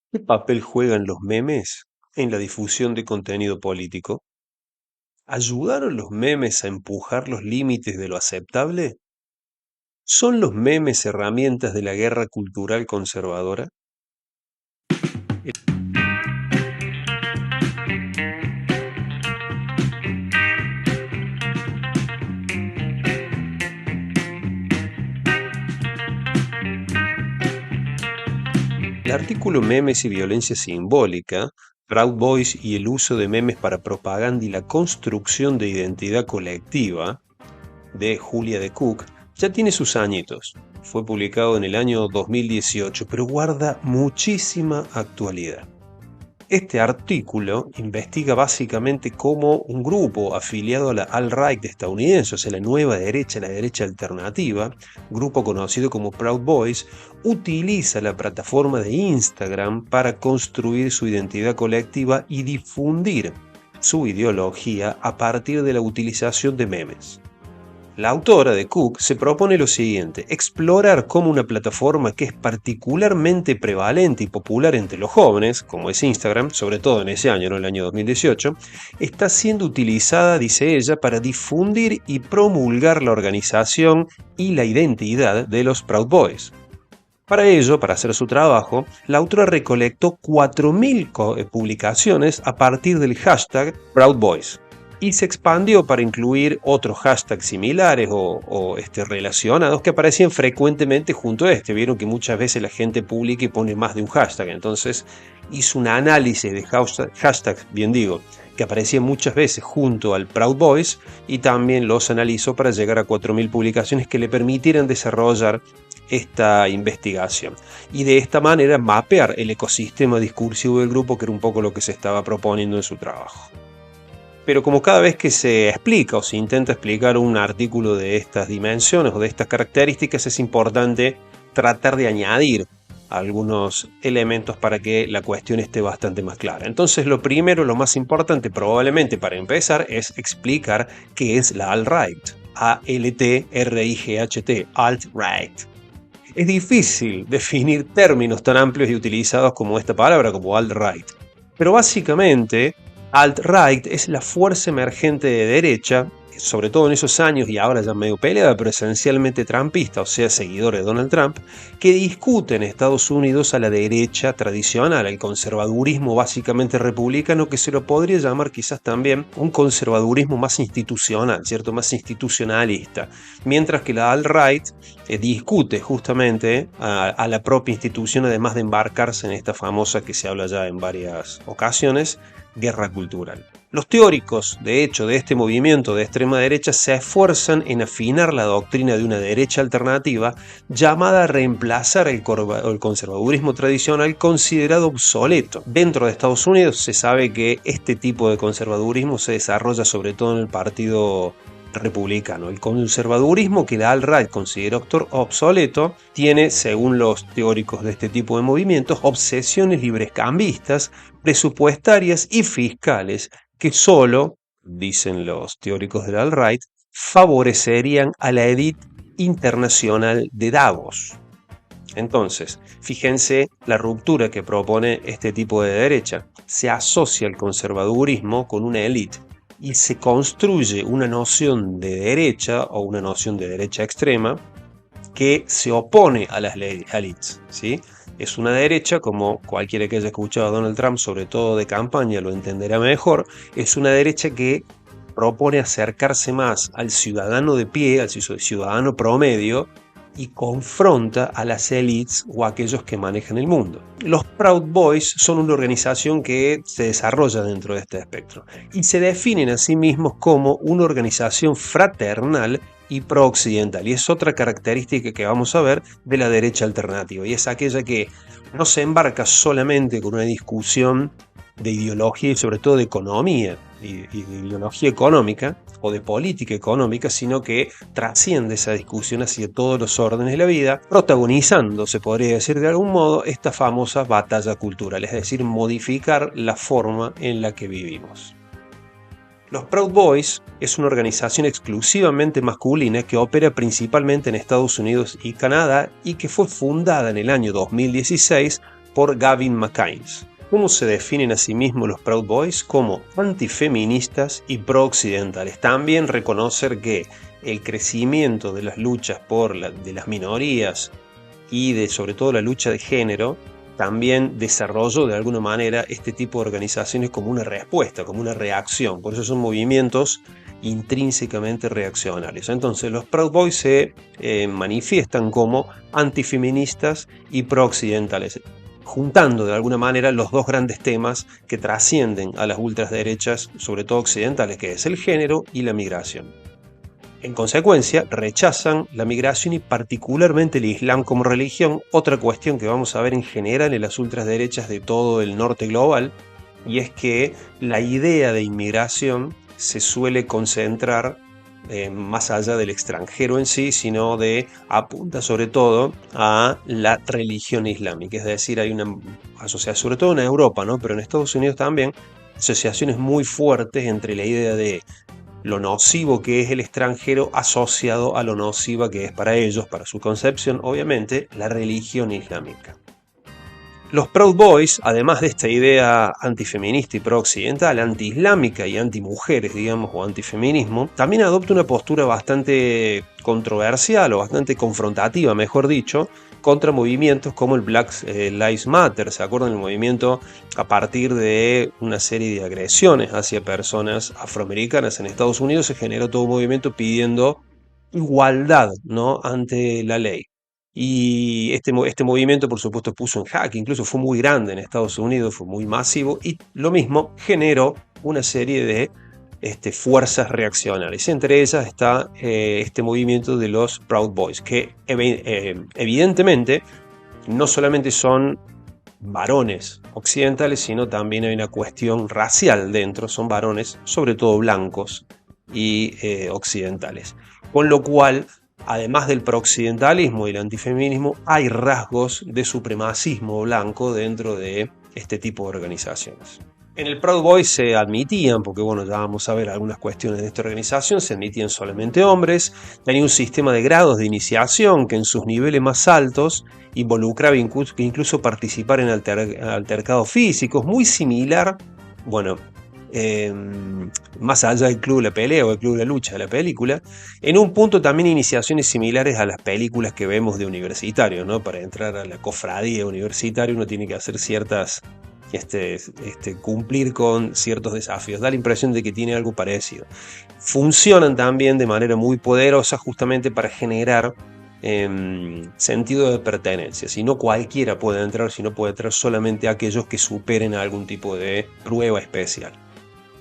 ¿Qué papel juegan los memes en la difusión de contenido político? ¿Ayudaron los memes a empujar los límites de lo aceptable? ¿Son los memes herramientas de la guerra cultural conservadora? El artículo Memes y violencia simbólica, Proud Boys y el uso de memes para propaganda y la construcción de identidad colectiva, de Julia de Cook, ya tiene sus añitos. Fue publicado en el año 2018, pero guarda muchísima actualidad. Este artículo investiga básicamente cómo un grupo afiliado a la alt-right estadounidense, o sea, la nueva derecha, la derecha alternativa, grupo conocido como Proud Boys, utiliza la plataforma de Instagram para construir su identidad colectiva y difundir su ideología a partir de la utilización de memes. La autora de Cook se propone lo siguiente: explorar cómo una plataforma que es particularmente prevalente y popular entre los jóvenes, como es Instagram, sobre todo en ese año, en el año 2018, está siendo utilizada, dice ella, para difundir y promulgar la organización y la identidad de los Proud Boys. Para ello, para hacer su trabajo, la autora recolectó 4.000 publicaciones a partir del hashtag Proud Boys y se expandió para incluir otros hashtags similares o relacionados que aparecían frecuentemente junto a este. Vieron que muchas veces la gente publica y pone más de un hashtag, entonces hizo un análisis de hashtags, bien digo, que aparecían muchas veces junto al Proud Boys y también los analizó para llegar a 4.000 publicaciones que le permitieran desarrollar esta investigación y de esta manera mapear el ecosistema discursivo del grupo, que era un poco lo que se estaba proponiendo en su trabajo. Pero como cada vez que se explica o se intenta explicar un artículo de estas dimensiones o de estas características, es importante tratar de añadir algunos elementos para que la cuestión esté bastante más clara. Entonces, lo primero, lo más importante probablemente para empezar, es explicar qué es la alt-right. A-L-T-R-I-G-H-T, alt-right. Es difícil definir términos tan amplios y utilizados como esta palabra, como alt-right. Pero básicamente, alt-right es la fuerza emergente de derecha, sobre todo en esos años y ahora ya medio peleada, pero esencialmente trumpista, o sea, seguidores de Donald Trump, que discute en Estados Unidos a la derecha tradicional, al conservadurismo básicamente republicano, que se lo podría llamar quizás también un conservadurismo más institucional, ¿cierto? Más institucionalista, mientras que la alt-right discute justamente a la propia institución, además de embarcarse en esta famosa que se habla ya en varias ocasiones, guerra cultural. Los teóricos, de hecho, de este movimiento de extrema derecha se esfuerzan en afinar la doctrina de una derecha alternativa llamada a reemplazar el conservadurismo tradicional considerado obsoleto. Dentro de Estados Unidos se sabe que este tipo de conservadurismo se desarrolla sobre todo en el Partido Republicano. El conservadurismo que la alt-right considera obsoleto tiene, según los teóricos de este tipo de movimientos, obsesiones librescambistas, presupuestarias y fiscales que solo, dicen los teóricos de la alt-right, favorecerían a la élite internacional de Davos. Entonces, fíjense la ruptura que propone este tipo de derecha. Se asocia el conservadurismo con una élite y se construye una noción de derecha o una noción de derecha extrema que se opone a las élites, ¿sí? Es una derecha, como cualquiera que haya escuchado a Donald Trump, sobre todo de campaña, lo entenderá mejor, es una derecha que propone acercarse más al ciudadano de pie, al ciudadano promedio, y confronta a las élites o a aquellos que manejan el mundo. Los Proud Boys son una organización que se desarrolla dentro de este espectro y se definen a sí mismos como una organización fraternal y pro-occidental, y es otra característica que vamos a ver de la derecha alternativa, y es aquella que no se embarca solamente con una discusión de ideología y sobre todo de economía y de ideología económica o de política económica, sino que trasciende esa discusión hacia todos los órdenes de la vida, protagonizando, se podría decir de algún modo, esta famosa batalla cultural, es decir, modificar la forma en la que vivimos. Los Proud Boys es una organización exclusivamente masculina que opera principalmente en Estados Unidos y Canadá y que fue fundada en el año 2016 por Gavin McInnes. ¿Cómo se definen a sí mismos los Proud Boys? Como antifeministas y pro-occidentales. También reconocer que el crecimiento de las luchas de las minorías y sobre todo la lucha de género también desarrolló de alguna manera este tipo de organizaciones como una respuesta, como una reacción. Por eso son movimientos intrínsecamente reaccionarios. Entonces los Proud Boys se manifiestan como antifeministas y pro-occidentales, juntando de alguna manera los dos grandes temas que trascienden a las ultraderechas, sobre todo occidentales, que es el género y la migración. En consecuencia, rechazan la migración y particularmente el Islam como religión, otra cuestión que vamos a ver en general en las ultraderechas de todo el norte global, y es que la idea de inmigración se suele concentrar más allá del extranjero en sí, sino apunta sobre todo a la religión islámica. Es decir, hay una asociación, sobre todo en Europa, ¿no? Pero en Estados Unidos también, asociaciones muy fuertes entre la idea de lo nocivo que es el extranjero asociado a lo nociva que es para ellos, para su concepción, obviamente, la religión islámica. Los Proud Boys, además de esta idea antifeminista y pro-occidental, anti-islámica y anti-mujeres, digamos, o antifeminismo, también adopta una postura bastante controversial o bastante confrontativa, mejor dicho, contra movimientos como el Black Lives Matter. ¿Se acuerdan del movimiento a partir de una serie de agresiones hacia personas afroamericanas en Estados Unidos? Se generó todo un movimiento pidiendo igualdad, ¿no?, ante la ley. Y este movimiento, por supuesto, puso en jaque, incluso fue muy grande en Estados Unidos, fue muy masivo, y lo mismo generó una serie de fuerzas reaccionarias. Entre ellas está este movimiento de los Proud Boys, que evidentemente no solamente son varones occidentales, sino también hay una cuestión racial dentro, son varones, sobre todo blancos y occidentales. Con lo cual, además del prooccidentalismo y el antifeminismo, hay rasgos de supremacismo blanco dentro de este tipo de organizaciones. En el Proud Boys se admitían, porque bueno, ya vamos a ver algunas cuestiones de esta organización, se admitían solamente hombres, tenía un sistema de grados de iniciación que en sus niveles más altos involucraba incluso participar en altercados físicos, muy similar, bueno, más allá del Club de la Pelea o el Club de la Lucha de la película, en un punto también iniciaciones similares a las películas que vemos de universitarios, ¿no? Para entrar a la cofradía universitaria uno tiene que hacer cumplir con ciertos desafíos. Da la impresión de que tiene algo parecido. Funcionan también de manera muy poderosa justamente para generar sentido de pertenencia. Si no cualquiera puede entrar, sino puede entrar solamente aquellos que superen algún tipo de prueba especial.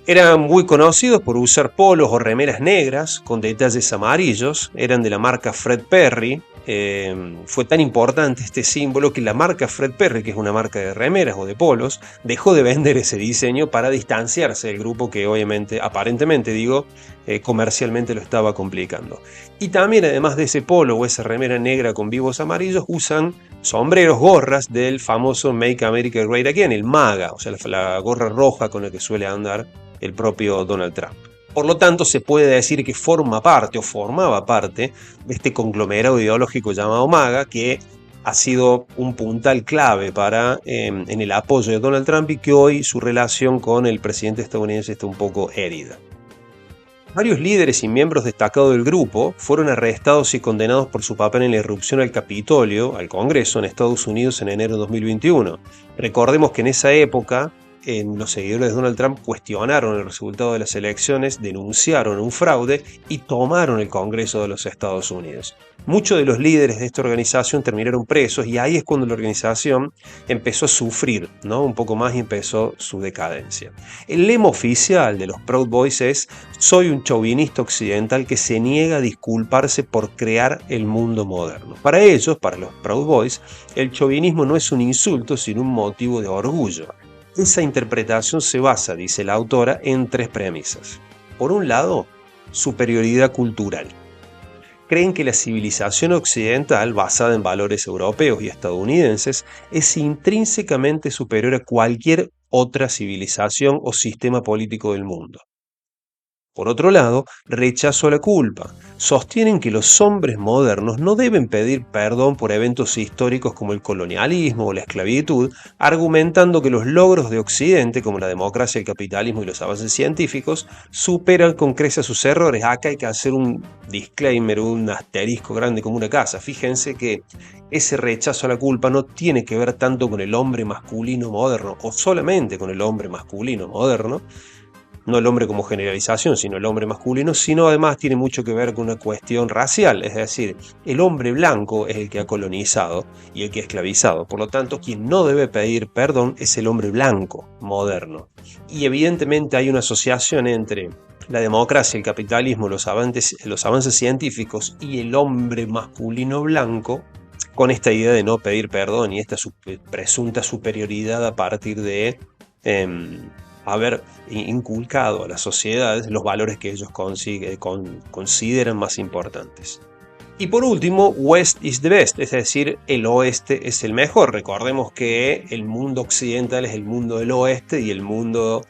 Eran muy conocidos por usar polos o remeras negras con detalles amarillos, eran de la marca Fred Perry. Fue tan importante este símbolo que la marca Fred Perry, que es una marca de remeras o de polos, dejó de vender ese diseño para distanciarse del grupo que obviamente, aparentemente comercialmente lo estaba complicando. Y también, además de ese polo o esa remera negra con vivos amarillos, usan sombreros, gorras del famoso Make America Great Again, el MAGA, o sea, la gorra roja con la que suele andar el propio Donald Trump. Por lo tanto, se puede decir que forma parte o formaba parte de este conglomerado ideológico llamado MAGA, que ha sido un puntal clave en el apoyo de Donald Trump y que hoy su relación con el presidente estadounidense está un poco herida. Varios líderes y miembros destacados del grupo fueron arrestados y condenados por su papel en la irrupción al Capitolio, al Congreso en Estados Unidos en enero de 2021. Recordemos que en esa época los seguidores de Donald Trump cuestionaron el resultado de las elecciones, denunciaron un fraude y tomaron el Congreso de los Estados Unidos. Muchos de los líderes de esta organización terminaron presos y ahí es cuando la organización empezó a sufrir, ¿no? Un poco más y empezó su decadencia. El lema oficial de los Proud Boys es: soy un chauvinista occidental que se niega a disculparse por crear el mundo moderno. Para ellos, para los Proud Boys, el chauvinismo no es un insulto, sino un motivo de orgullo. Esa interpretación se basa, dice la autora, en tres premisas. Por un lado, superioridad cultural. Creen que la civilización occidental, basada en valores europeos y estadounidenses, es intrínsecamente superior a cualquier otra civilización o sistema político del mundo. Por otro lado, rechazo a la culpa. Sostienen que los hombres modernos no deben pedir perdón por eventos históricos como el colonialismo o la esclavitud, argumentando que los logros de Occidente, como la democracia, el capitalismo y los avances científicos, superan con creces sus errores. Acá hay que hacer un disclaimer, un asterisco grande como una casa. Fíjense que ese rechazo a la culpa no tiene que ver tanto con el hombre masculino moderno, o solamente con el hombre masculino moderno, no el hombre como generalización, sino el hombre masculino, sino además tiene mucho que ver con una cuestión racial, es decir, el hombre blanco es el que ha colonizado y el que ha esclavizado, por lo tanto, quien no debe pedir perdón es el hombre blanco moderno. Y evidentemente hay una asociación entre la democracia, el capitalismo, los avances científicos y el hombre masculino blanco, con esta idea de no pedir perdón y esta presunta superioridad a partir de haber inculcado a las sociedades los valores que ellos consideran más importantes. Y por último, West is the best, es decir, el oeste es el mejor. Recordemos que el mundo occidental es el mundo del oeste y el mundo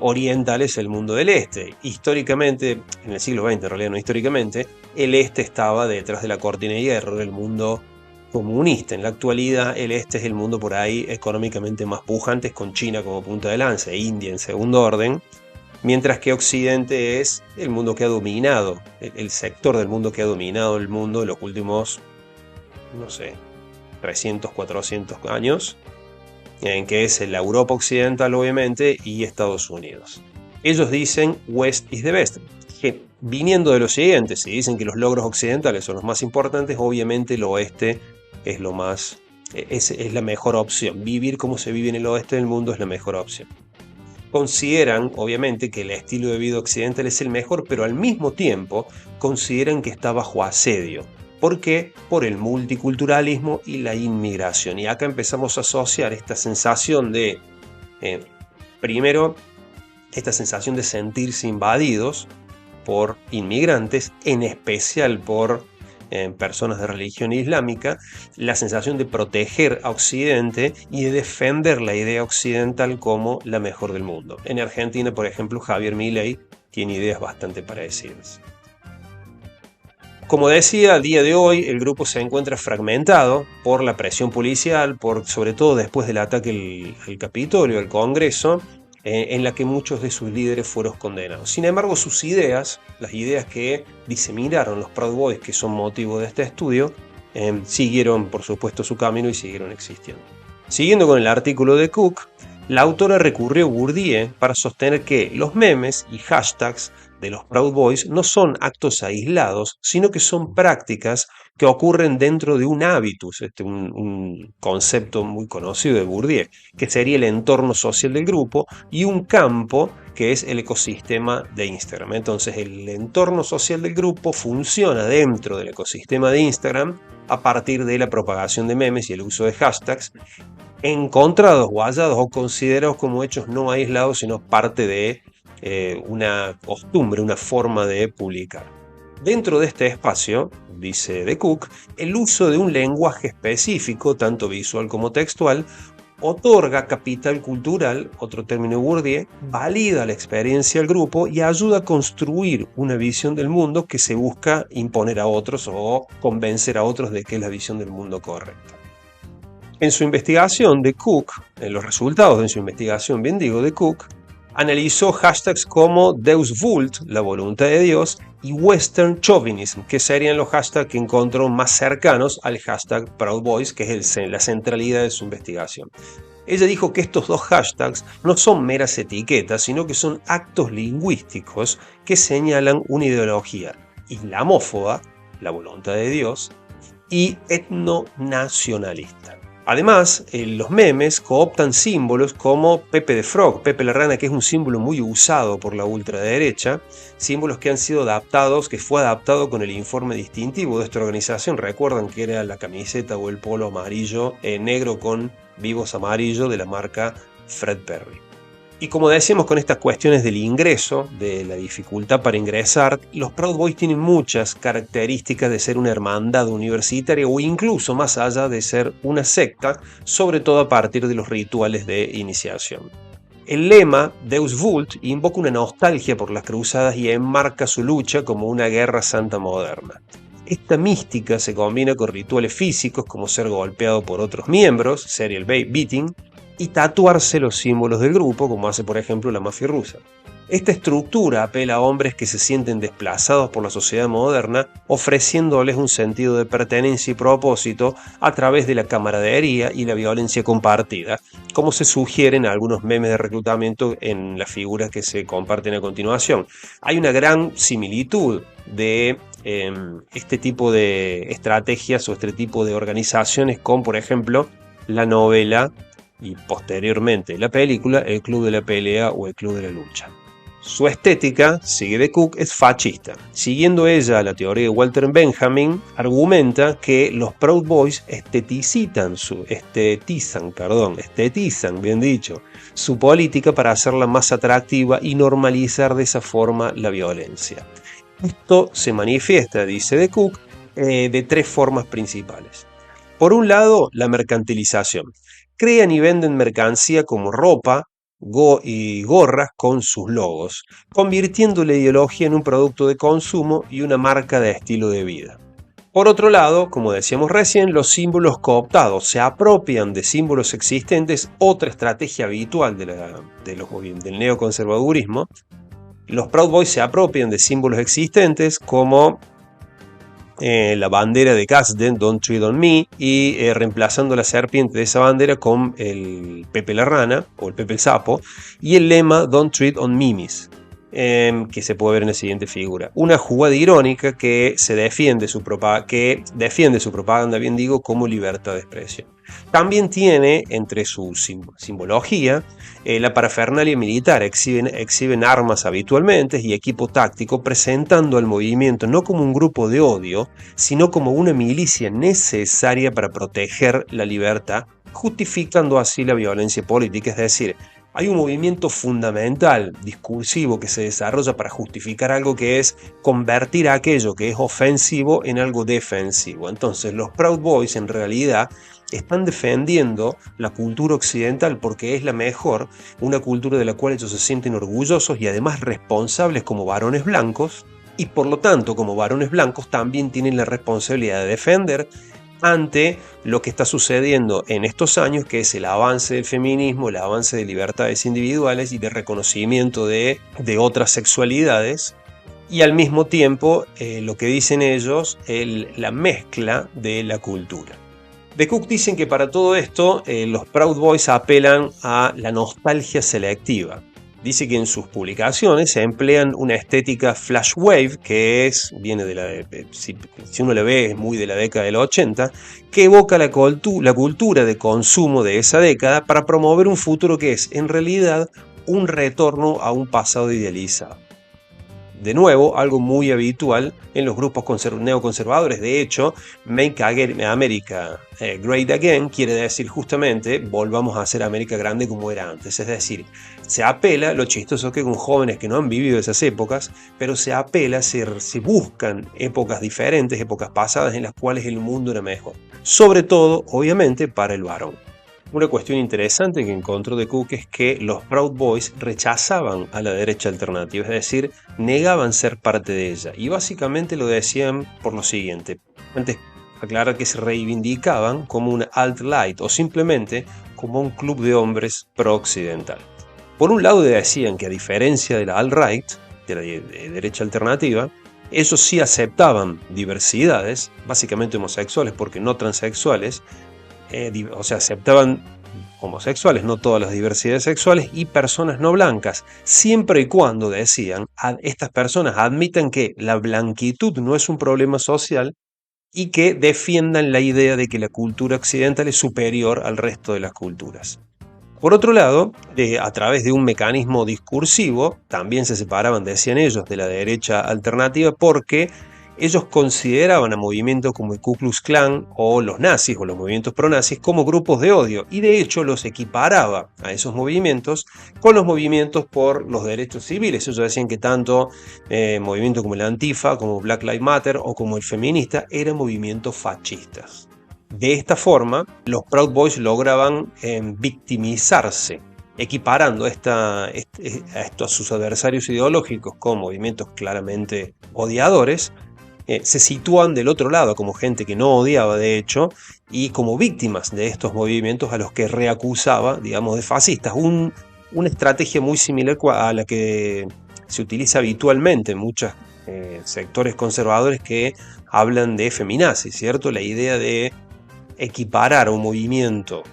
oriental es el mundo del este. Históricamente, en el siglo XX, en realidad no históricamente, el este estaba detrás de la cortina de hierro del mundo comunista. En la actualidad el este es el mundo por ahí económicamente más pujante, con China como punta de lanza e India en segundo orden, mientras que Occidente es el mundo que ha dominado, el sector del mundo que ha dominado el mundo en los últimos, 300, 400 años, en que es la Europa occidental obviamente y Estados Unidos. Ellos dicen West is the best, que viniendo de lo siguiente, si dicen que los logros occidentales son los más importantes, obviamente el oeste es la mejor opción. Vivir como se vive en el oeste del mundo es la mejor opción. Consideran, obviamente, que el estilo de vida occidental es el mejor, pero al mismo tiempo consideran que está bajo asedio. ¿Por qué? Por el multiculturalismo y la inmigración. Y acá empezamos a asociar esta sensación de, primero, esta sensación de sentirse invadidos por inmigrantes, en especial por personas de religión islámica, la sensación de proteger a Occidente y de defender la idea occidental como la mejor del mundo. En Argentina, por ejemplo, Javier Milei tiene ideas bastante parecidas. Como decía, al día de hoy el grupo se encuentra fragmentado por la presión policial, sobre todo después del ataque al Capitolio, al Congreso, en la que muchos de sus líderes fueron condenados. Sin embargo, sus ideas, las ideas que diseminaron los Proud Boys, que son motivo de este estudio, siguieron, por supuesto, su camino y siguieron existiendo. Siguiendo con el artículo de Cook, la autora recurrió a Bourdieu para sostener que los memes y hashtags de los Proud Boys no son actos aislados, sino que son prácticas que ocurren dentro de un hábitus, un concepto muy conocido de Bourdieu, que sería el entorno social del grupo, y un campo que es el ecosistema de Instagram. Entonces el entorno social del grupo funciona dentro del ecosistema de Instagram a partir de la propagación de memes y el uso de hashtags, encontrados o hallados o considerados como hechos no aislados, sino parte de una costumbre, una forma de publicar. Dentro de este espacio, dice de Cook, el uso de un lenguaje específico, tanto visual como textual, otorga capital cultural, otro término de Bourdieu, valida la experiencia del grupo y ayuda a construir una visión del mundo que se busca imponer a otros o convencer a otros de que es la visión del mundo correcta. En su investigación de Cook, en los resultados de su investigación, bien digo, de Cook, analizó hashtags como Deus Vult, la voluntad de Dios, y Western Chauvinism, que serían los hashtags que encontró más cercanos al hashtag Proud Boys, que es la centralidad de su investigación. Ella dijo que estos dos hashtags no son meras etiquetas, sino que son actos lingüísticos que señalan una ideología islamófoba, la voluntad de Dios, y etnonacionalista. Además, los memes cooptan símbolos como Pepe the Frog, Pepe la Rana, que es un símbolo muy usado por la ultraderecha, símbolos que han sido adaptados, que fue adaptado con el informe distintivo de esta organización. Recuerdan que era la camiseta o el polo amarillo, negro con vivos amarillo de la marca Fred Perry. Y como decíamos con estas cuestiones del ingreso, de la dificultad para ingresar, los Proud Boys tienen muchas características de ser una hermandad universitaria o incluso más allá de ser una secta, sobre todo a partir de los rituales de iniciación. El lema Deus Vult invoca una nostalgia por las cruzadas y enmarca su lucha como una guerra santa moderna. Esta mística se combina con rituales físicos como ser golpeado por otros miembros, serial beating, y tatuarse los símbolos del grupo, como hace por ejemplo la mafia rusa. Esta estructura apela a hombres que se sienten desplazados por la sociedad moderna, ofreciéndoles un sentido de pertenencia y propósito a través de la camaradería y la violencia compartida, como se sugiere en algunos memes de reclutamiento en las figuras que se comparten a continuación. Hay una gran similitud de este tipo de estrategias o este tipo de organizaciones con, por ejemplo, la novela y posteriormente la película El Club de la Pelea o El Club de la Lucha. Su estética, sigue de Cook, es fascista. Siguiendo ella la teoría de Walter Benjamin, argumenta que los Proud Boys estetizan, bien dicho, su política para hacerla más atractiva y normalizar de esa forma la violencia. Esto se manifiesta, dice de Cook, de tres formas principales. Por un lado, la mercantilización. Crean y venden mercancía como ropa y gorras con sus logos, convirtiendo la ideología en un producto de consumo y una marca de estilo de vida. Por otro lado, como decíamos recién, los símbolos cooptados se apropian de símbolos existentes, otra estrategia habitual del neoconservadurismo. Los Proud Boys se apropian de símbolos existentes como la bandera de Gadsden, Don't Tread on Me, y reemplazando la serpiente de esa bandera con el Pepe la rana o el Pepe el sapo y el lema Don't Tread on Mimis, que se puede ver en la siguiente figura. Una jugada irónica que defiende su propaganda, bien digo, como libertad de expresión. También tiene entre su simbología la parafernalia militar. Exhiben armas habitualmente y equipo táctico, presentando al movimiento no como un grupo de odio, sino como una milicia necesaria para proteger la libertad, justificando así la violencia política. Es decir, hay un movimiento fundamental, discursivo, que se desarrolla para justificar algo, que es convertir aquello que es ofensivo en algo defensivo. Entonces, los Proud Boys en realidad están defendiendo la cultura occidental porque es la mejor, una cultura de la cual ellos se sienten orgullosos y además responsables como varones blancos, y por lo tanto como varones blancos también tienen la responsabilidad de defender ante lo que está sucediendo en estos años, que es el avance del feminismo, el avance de libertades individuales y de reconocimiento de otras sexualidades, y al mismo tiempo lo que dicen ellos, la mezcla de la cultura. De Cook dicen que para todo esto los Proud Boys apelan a la nostalgia selectiva. Dice que en sus publicaciones se emplean una estética flash wave, que viene si uno la ve, es muy de la década del 80, que evoca la cultura de consumo de esa década para promover un futuro que es en realidad un retorno a un pasado idealizado. De nuevo, algo muy habitual en los grupos neoconservadores. De hecho, Make America Great Again quiere decir justamente volvamos a hacer América grande como era antes. Es decir, se apela, lo chistoso es que con jóvenes que no han vivido esas épocas, pero se apela, se buscan épocas diferentes, épocas pasadas en las cuales el mundo era mejor. Sobre todo, obviamente, para el varón. Una cuestión interesante que encontró de Cook es que los Proud Boys rechazaban a la derecha alternativa, es decir, negaban ser parte de ella, y básicamente lo decían por lo siguiente. Antes, aclarar que se reivindicaban como una alt-right o simplemente como un club de hombres pro-occidental. Por un lado decían que a diferencia de la alt-right, de la derecha alternativa, ellos sí aceptaban diversidades, básicamente homosexuales porque no transexuales, o sea, aceptaban homosexuales, no todas las diversidades sexuales, y personas no blancas, siempre y cuando, decían, estas personas admitan que la blanquitud no es un problema social y que defiendan la idea de que la cultura occidental es superior al resto de las culturas. Por otro lado, a través de un mecanismo discursivo, también se separaban, decían ellos, de la derecha alternativa porque ellos consideraban a movimientos como el Ku Klux Klan o los nazis o los movimientos pronazis como grupos de odio, y de hecho los equiparaba a esos movimientos con los movimientos por los derechos civiles. Ellos decían que tanto movimientos como el Antifa, como Black Lives Matter o como el feminista eran movimientos fascistas. De esta forma, los Proud Boys lograban victimizarse equiparando a sus adversarios ideológicos con movimientos claramente odiadores, se sitúan del otro lado como gente que no odiaba de hecho y como víctimas de estos movimientos a los que reacusaba, digamos, de fascistas. Una estrategia muy similar a la que se utiliza habitualmente en muchos sectores conservadores que hablan de feminazis, ¿cierto? La idea de equiparar un movimiento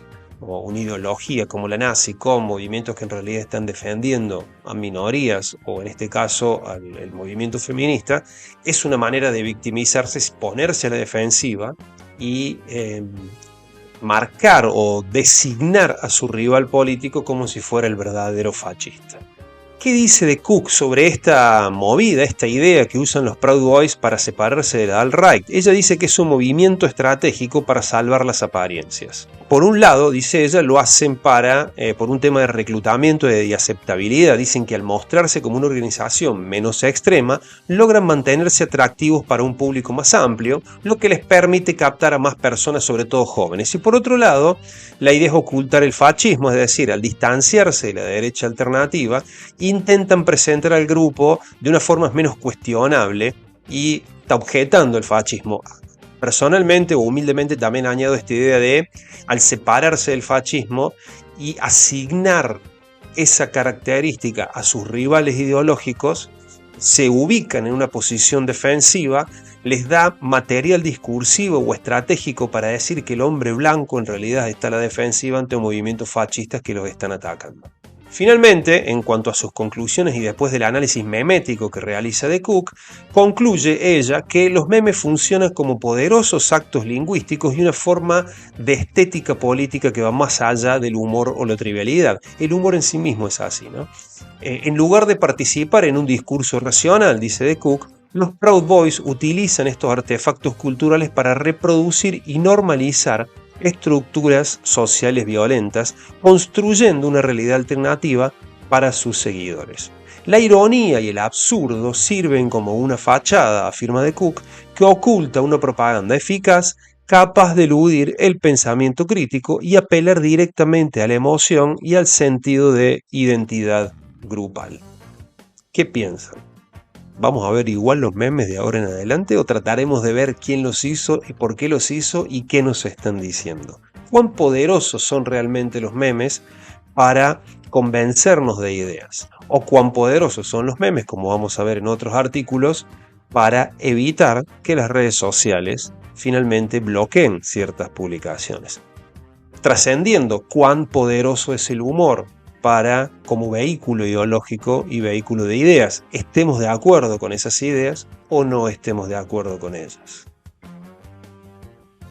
o una ideología como la nazi con movimientos que en realidad están defendiendo a minorías o en este caso el movimiento feminista es una manera de victimizarse, es ponerse a la defensiva y marcar o designar a su rival político como si fuera el verdadero fascista. ¿Qué dice de Cook sobre esta movida, esta idea que usan los Proud Boys para separarse de la alt-right? Ella dice que es un movimiento estratégico para salvar las apariencias. Por un lado, dice ella, lo hacen por un tema de reclutamiento y de aceptabilidad. Dicen que al mostrarse como una organización menos extrema, logran mantenerse atractivos para un público más amplio, lo que les permite captar a más personas, sobre todo jóvenes. Y por otro lado, la idea es ocultar el fascismo, es decir, al distanciarse de la derecha alternativa, intentan presentar al grupo de una forma menos cuestionable y está objetando el fascismo. Personalmente o humildemente también añado esta idea de, al separarse del fascismo y asignar esa característica a sus rivales ideológicos, se ubican en una posición defensiva, les da material discursivo o estratégico para decir que el hombre blanco en realidad está a la defensiva ante movimientos fascistas que los están atacando. Finalmente, en cuanto a sus conclusiones y después del análisis memético que realiza de Cook, concluye ella que los memes funcionan como poderosos actos lingüísticos y una forma de estética política que va más allá del humor o la trivialidad. El humor en sí mismo es así, ¿no? En lugar de participar en un discurso racional, dice de Cook, los Proud Boys utilizan estos artefactos culturales para reproducir y normalizar estructuras sociales violentas, construyendo una realidad alternativa para sus seguidores. La ironía y el absurdo sirven como una fachada, afirma de Cook, que oculta una propaganda eficaz capaz de eludir el pensamiento crítico y apelar directamente a la emoción y al sentido de identidad grupal. ¿Qué piensan? ¿Vamos a ver igual los memes de ahora en adelante o trataremos de ver quién los hizo y por qué los hizo y qué nos están diciendo? ¿Cuán poderosos son realmente los memes para convencernos de ideas? ¿O cuán poderosos son los memes, como vamos a ver en otros artículos, para evitar que las redes sociales finalmente bloqueen ciertas publicaciones? Trascendiendo cuán poderoso es el humor como vehículo ideológico y vehículo de ideas, estemos de acuerdo con esas ideas o no estemos de acuerdo con ellas.